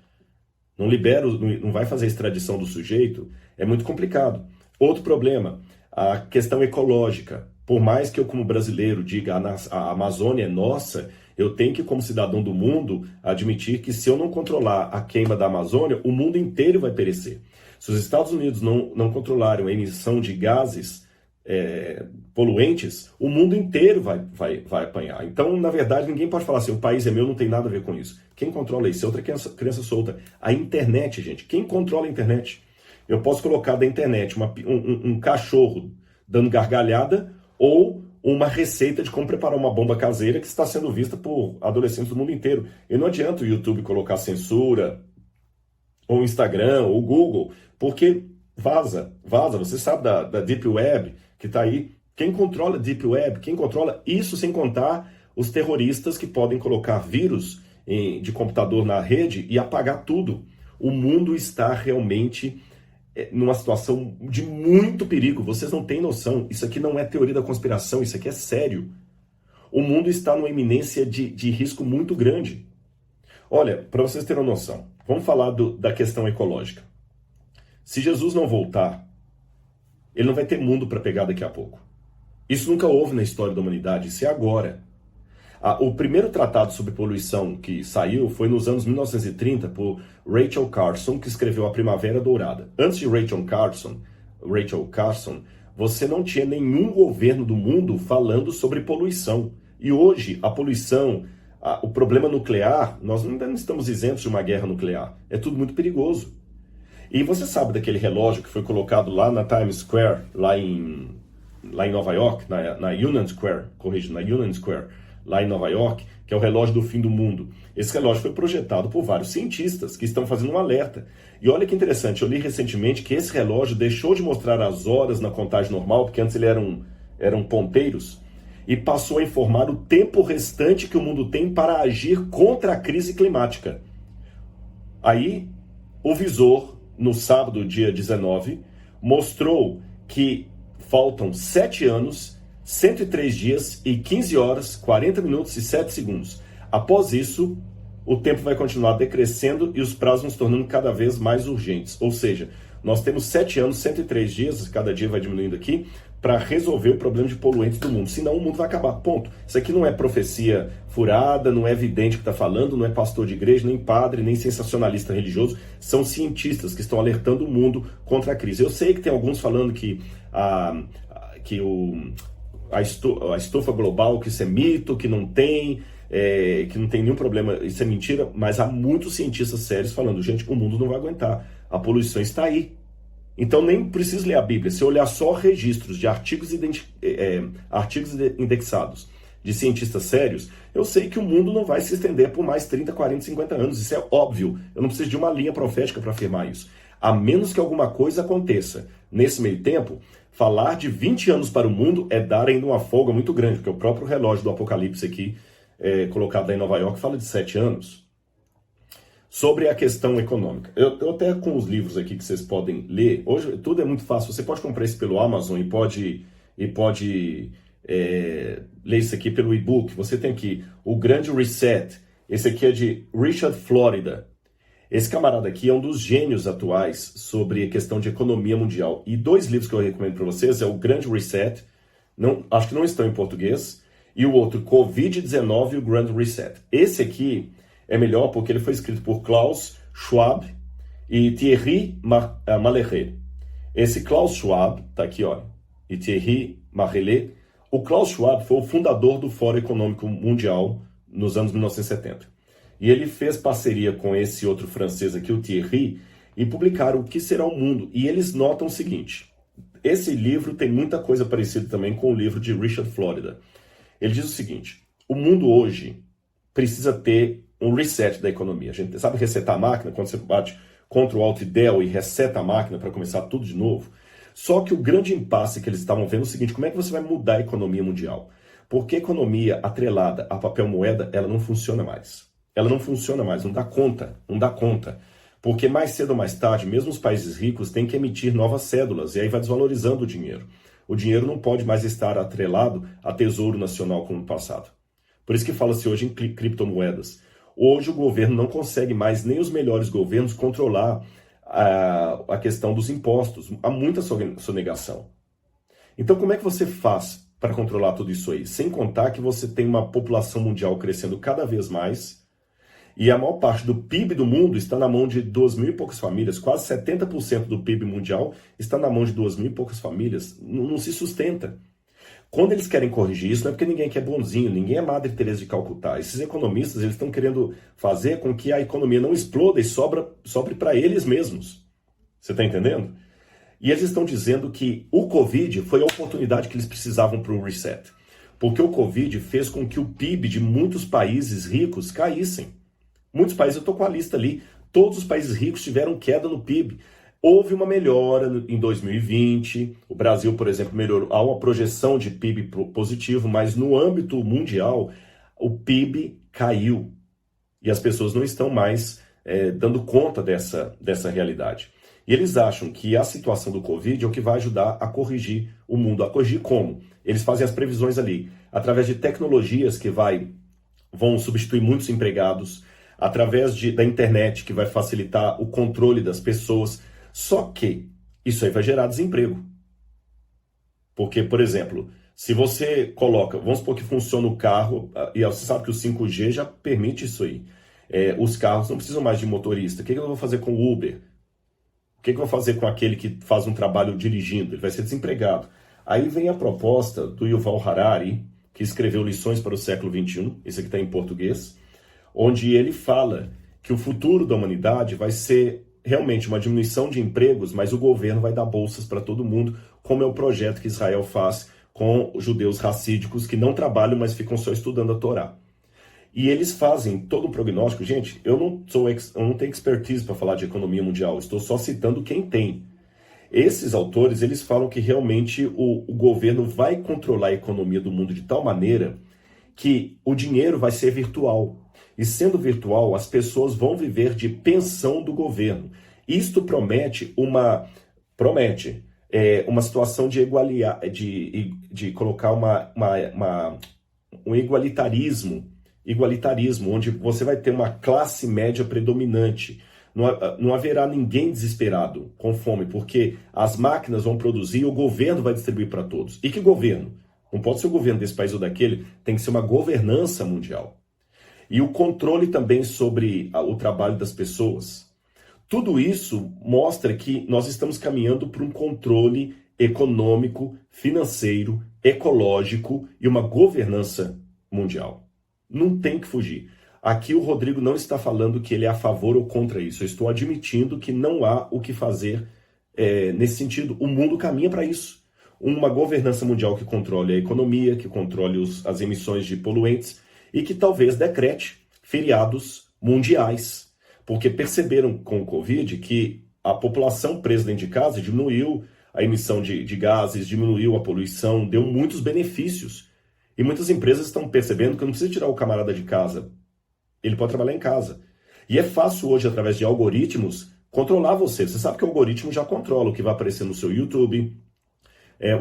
Não libera, não vai fazer a extradição do sujeito, é muito complicado. Outro problema, a questão ecológica. Por mais que eu, como brasileiro, diga a Amazônia é nossa, Eu tenho que, como cidadão do mundo, admitir que se eu não controlar a queima da Amazônia, o mundo inteiro vai perecer. Se os Estados Unidos não controlarem a emissão de gases poluentes, o mundo inteiro vai apanhar. Então, na verdade, ninguém pode falar assim, o país é meu, não tem nada a ver com isso. Quem controla isso é outra criança solta. A internet, gente. Quem controla a internet? Eu posso colocar da internet um cachorro dando gargalhada ou uma receita de como preparar uma bomba caseira que está sendo vista por adolescentes do mundo inteiro. E não adianta o YouTube colocar censura, ou o Instagram, ou o Google, porque vaza. Você sabe da Deep Web que está aí. Quem controla a Deep Web? Quem controla isso sem contar os terroristas que podem colocar vírus de computador na rede e apagar tudo. O mundo está realmente numa situação de muito perigo. Vocês não têm noção. Isso aqui não é teoria da conspiração, isso aqui é sério. O mundo está numa iminência de risco muito grande. Olha, para vocês terem uma noção, vamos falar da questão ecológica. Se Jesus não voltar, ele não vai ter mundo para pegar daqui a pouco. Isso nunca houve na história da humanidade, isso é agora. O primeiro tratado sobre poluição que saiu foi nos anos 1930 por Rachel Carson, que escreveu A Primavera Dourada. Antes de Rachel Carson, você não tinha nenhum governo do mundo falando sobre poluição. E hoje, a poluição, o problema nuclear, nós ainda não estamos isentos de uma guerra nuclear. É tudo muito perigoso. E você sabe daquele relógio que foi colocado lá na Times Square, lá em Nova York, na Union Square, corrija, na Union Square, lá em Nova York, que é o relógio do fim do mundo. Esse relógio foi projetado por vários cientistas que estão fazendo um alerta. E olha que interessante, eu li recentemente que esse relógio deixou de mostrar as horas na contagem normal, porque antes ele eram ponteiros, e passou a informar o tempo restante que o mundo tem para agir contra a crise climática. Aí, o visor, no sábado, dia 19, mostrou que faltam 7 anos, 103 dias e 15 horas, 40 minutos e 7 segundos. Após isso, o tempo vai continuar decrescendo e os prazos vão se tornando cada vez mais urgentes. Ou seja, nós temos 7 anos, 103 dias, cada dia vai diminuindo aqui, para resolver o problema de poluentes do mundo. Senão o mundo vai acabar, ponto. Isso aqui não é profecia furada, não é vidente que está falando, não é pastor de igreja, nem padre, nem sensacionalista religioso. São cientistas que estão alertando o mundo contra a crise. Eu sei que tem alguns falando que a estufa global, que isso é mito, que não tem nenhum problema, isso é mentira, mas há muitos cientistas sérios falando, gente, o mundo não vai aguentar, a poluição está aí. Então nem precisa ler a Bíblia, se olhar só registros de artigos indexados de cientistas sérios, eu sei que o mundo não vai se estender por mais 30, 40, 50 anos, isso é óbvio, eu não preciso de uma linha profética para afirmar isso, a menos que alguma coisa aconteça. Nesse meio tempo, falar de 20 anos para o mundo é dar ainda uma folga muito grande, porque o próprio relógio do Apocalipse aqui, colocado lá em Nova York, fala de 7 anos. Sobre a questão econômica. Eu até com os livros aqui que vocês podem ler, hoje tudo é muito fácil, você pode comprar isso pelo Amazon e pode ler isso aqui pelo e-book. Você tem aqui o Grande Reset, esse aqui é de Richard Florida. Esse camarada aqui é um dos gênios atuais sobre a questão de economia mundial. E 2 livros que eu recomendo para vocês é o Grande Reset, acho que não estão em português, e o outro, Covid-19 e o Grand Reset. Esse aqui é melhor porque ele foi escrito por Klaus Schwab e Thierry Marellet. Esse Klaus Schwab, tá aqui, ó, e Thierry Marellet. O Klaus Schwab foi o fundador do Fórum Econômico Mundial nos anos 1970. E ele fez parceria com esse outro francês aqui, o Thierry, e publicaram O que será o mundo. E eles notam o seguinte, esse livro tem muita coisa parecida também com o livro de Richard Florida. Ele diz o seguinte, o mundo hoje precisa ter um reset da economia. A gente sabe resetar a máquina, quando você bate Ctrl Alt Del e reseta a máquina para começar tudo de novo. Só que o grande impasse que eles estavam vendo é o seguinte, como é que você vai mudar a economia mundial? Porque a economia atrelada a papel moeda, ela não funciona mais. Ela não funciona mais, não dá conta. Porque mais cedo ou mais tarde, mesmo os países ricos têm que emitir novas cédulas, e aí vai desvalorizando o dinheiro. O dinheiro não pode mais estar atrelado a tesouro nacional como no passado. Por isso que fala-se hoje em criptomoedas. Hoje o governo não consegue mais, nem os melhores governos, controlar a questão dos impostos. Há muita sonegação. Então como é que você faz para controlar tudo isso aí. Sem contar que você tem uma população mundial crescendo cada vez mais e a maior parte do PIB do mundo está na mão de 2.000 e poucas famílias. Quase 70% do PIB mundial está na mão de 2.000 e poucas famílias. Não se sustenta. Quando eles querem corrigir isso, não é porque ninguém quer bonzinho, ninguém é Madre Teresa de Calcutá. Esses economistas, eles estão querendo fazer com que a economia não exploda e sobre para eles mesmos. Você está entendendo? E eles estão dizendo que o Covid foi a oportunidade que eles precisavam para o reset. Porque o Covid fez com que o PIB de muitos países ricos caíssem. Muitos países, eu estou com a lista ali, todos os países ricos tiveram queda no PIB. Houve uma melhora em 2020, o Brasil, por exemplo, melhorou, há uma projeção de PIB positivo, mas no âmbito mundial, o PIB caiu. E as pessoas não estão mais dando conta dessa realidade. E eles acham que a situação do Covid é o que vai ajudar a corrigir o mundo. A corrigir como? Eles fazem as previsões ali, através de tecnologias que vão substituir muitos empregados, através da internet que vai facilitar o controle das pessoas. Só que isso aí vai gerar desemprego. Porque, por exemplo, se você coloca, vamos supor que funciona o carro, e você sabe que o 5G já permite isso aí. Os carros não precisam mais de motorista. O que eu vou fazer com o Uber? O que eu vou fazer com aquele que faz um trabalho dirigindo? Ele vai ser desempregado. Aí vem a proposta do Yuval Harari, que escreveu Lições para o Século XXI, esse aqui está em português, onde ele fala que o futuro da humanidade vai ser realmente uma diminuição de empregos, mas o governo vai dar bolsas para todo mundo, como é o projeto que Israel faz com os judeus racídicos que não trabalham, mas ficam só estudando a Torá. E eles fazem todo um prognóstico. Gente, eu não tenho expertise para falar de economia mundial, estou só citando quem tem. Esses autores, eles falam que realmente o governo vai controlar a economia do mundo de tal maneira que o dinheiro vai ser virtual. E sendo virtual, as pessoas vão viver de pensão do governo. Isto promete uma situação de colocar um igualitarismo, onde você vai ter uma classe média predominante. Não haverá ninguém desesperado com fome, porque as máquinas vão produzir e o governo vai distribuir para todos. E que governo? Não pode ser o governo desse país ou daquele, tem que ser uma governança mundial. E o controle também sobre o trabalho das pessoas. Tudo isso mostra que nós estamos caminhando para um controle econômico, financeiro, ecológico e uma governança mundial. Não tem que fugir. Aqui o Rodrigo não está falando que ele é a favor ou contra isso. Eu estou admitindo que não há o que fazer nesse sentido. O mundo caminha para isso. Uma governança mundial que controle a economia, que controle as emissões de poluentes, e que talvez decrete feriados mundiais, porque perceberam com o Covid que a população presa dentro de casa diminuiu a emissão de gases, diminuiu a poluição, deu muitos benefícios. E muitas empresas estão percebendo que não precisa tirar o camarada de casa, ele pode trabalhar em casa. E é fácil hoje, através de algoritmos, controlar você. Você sabe que o algoritmo já controla o que vai aparecer no seu YouTube,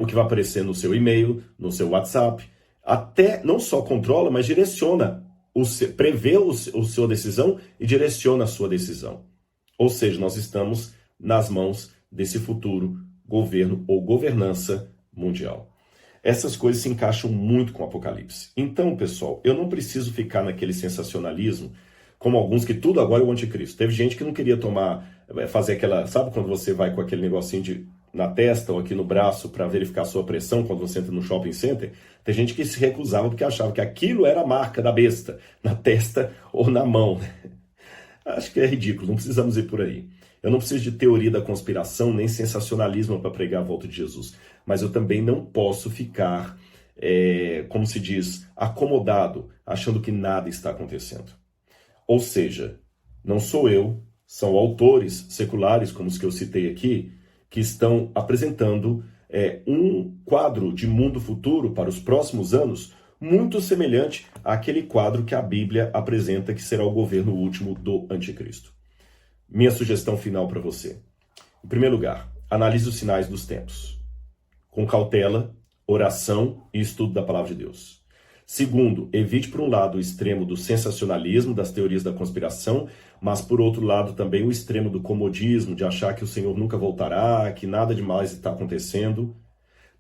o que vai aparecer no seu e-mail, no seu WhatsApp. Até não só controla, mas direciona, prevê a sua decisão e direciona a sua decisão. Ou seja, nós estamos nas mãos desse futuro governo ou governança mundial. Essas coisas se encaixam muito com o Apocalipse. Então, pessoal, eu não preciso ficar naquele sensacionalismo, como alguns que tudo agora é o anticristo. Teve gente que não queria fazer aquela, sabe quando você vai com aquele negocinho na testa ou aqui no braço para verificar a sua pressão quando você entra no shopping center? Tem gente que se recusava porque achava que aquilo era a marca da besta, na testa ou na mão. Acho que é ridículo, não precisamos ir por aí. Eu não preciso de teoria da conspiração nem sensacionalismo para pregar a volta de Jesus. Mas eu também não posso ficar, como se diz, acomodado, achando que nada está acontecendo. Ou seja, não sou eu, são autores seculares, como os que eu citei aqui, que estão apresentando um quadro de mundo futuro para os próximos anos muito semelhante àquele quadro que a Bíblia apresenta que será o governo último do anticristo. Minha sugestão final para você. Em primeiro lugar, analise os sinais dos tempos. Com cautela, oração e estudo da palavra de Deus. Segundo, evite por um lado o extremo do sensacionalismo, das teorias da conspiração, mas por outro lado também o extremo do comodismo, de achar que o Senhor nunca voltará, que nada demais está acontecendo.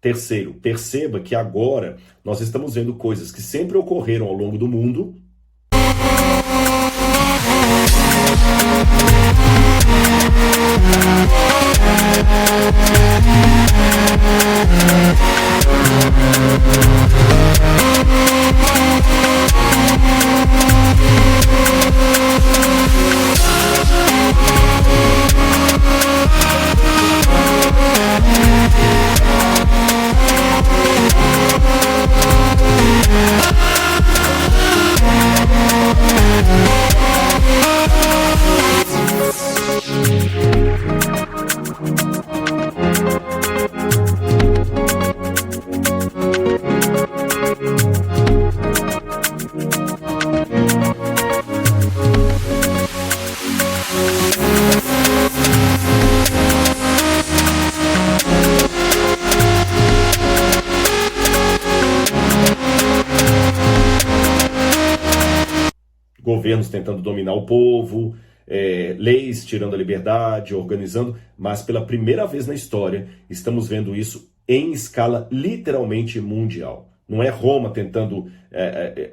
Terceiro, perceba que agora nós estamos vendo coisas que sempre ocorreram ao longo do mundo. Governos tentando dominar o povo, leis tirando a liberdade, organizando, mas pela primeira vez na história estamos vendo isso em escala literalmente mundial. Não é Roma tentando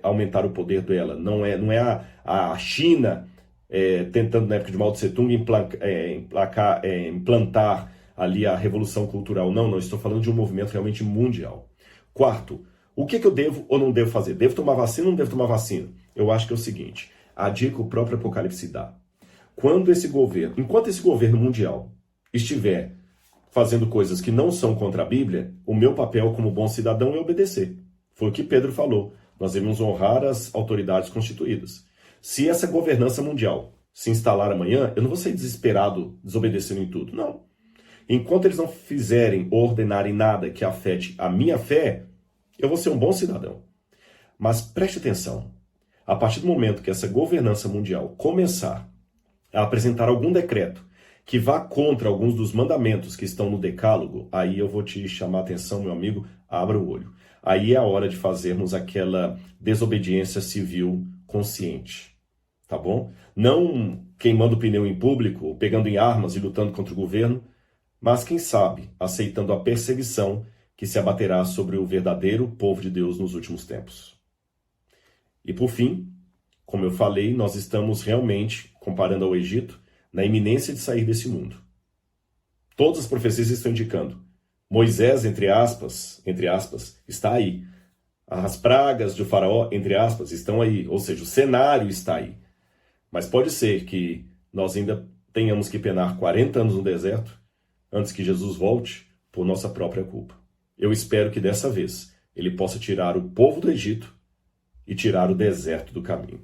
aumentar o poder dela, não é a China tentando, na época de Mao Tse Tung, implantar ali a revolução cultural. Não, estou falando de um movimento realmente mundial. Quarto, o que eu devo ou não devo fazer? Devo tomar vacina ou não devo tomar vacina? Eu acho que é o seguinte, a dica o próprio Apocalipse dá. Enquanto esse governo mundial estiver fazendo coisas que não são contra a Bíblia, o meu papel como bom cidadão é obedecer. Foi o que Pedro falou. Nós devemos honrar as autoridades constituídas. Se essa governança mundial se instalar amanhã, eu não vou ser desesperado desobedecendo em tudo, não. Enquanto eles não fizerem ou ordenarem nada que afete a minha fé, eu vou ser um bom cidadão. Mas preste atenção. A partir do momento que essa governança mundial começar a apresentar algum decreto que vá contra alguns dos mandamentos que estão no decálogo, aí eu vou te chamar a atenção, meu amigo, abra o olho. Aí é a hora de fazermos aquela desobediência civil consciente, tá bom? Não queimando pneu em público, pegando em armas e lutando contra o governo, mas quem sabe aceitando a perseguição que se abaterá sobre o verdadeiro povo de Deus nos últimos tempos. E por fim, como eu falei, nós estamos realmente, comparando ao Egito, na iminência de sair desse mundo. Todas as profecias estão indicando. Moisés, entre aspas, está aí. As pragas de Faraó, entre aspas, estão aí. Ou seja, o cenário está aí. Mas pode ser que nós ainda tenhamos que penar 40 anos no deserto antes que Jesus volte por nossa própria culpa. Eu espero que dessa vez ele possa tirar o povo do Egito e tirar o deserto do caminho.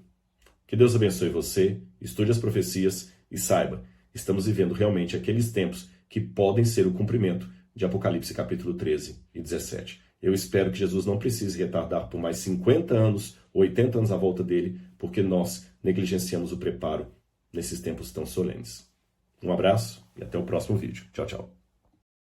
Que Deus abençoe você, estude as profecias e saiba, estamos vivendo realmente aqueles tempos que podem ser o cumprimento de Apocalipse capítulo 13 e 17. Eu espero que Jesus não precise retardar por mais 50 anos, 80 anos à volta dele, porque nós negligenciamos o preparo nesses tempos tão solenes. Um abraço e até o próximo vídeo. Tchau, tchau.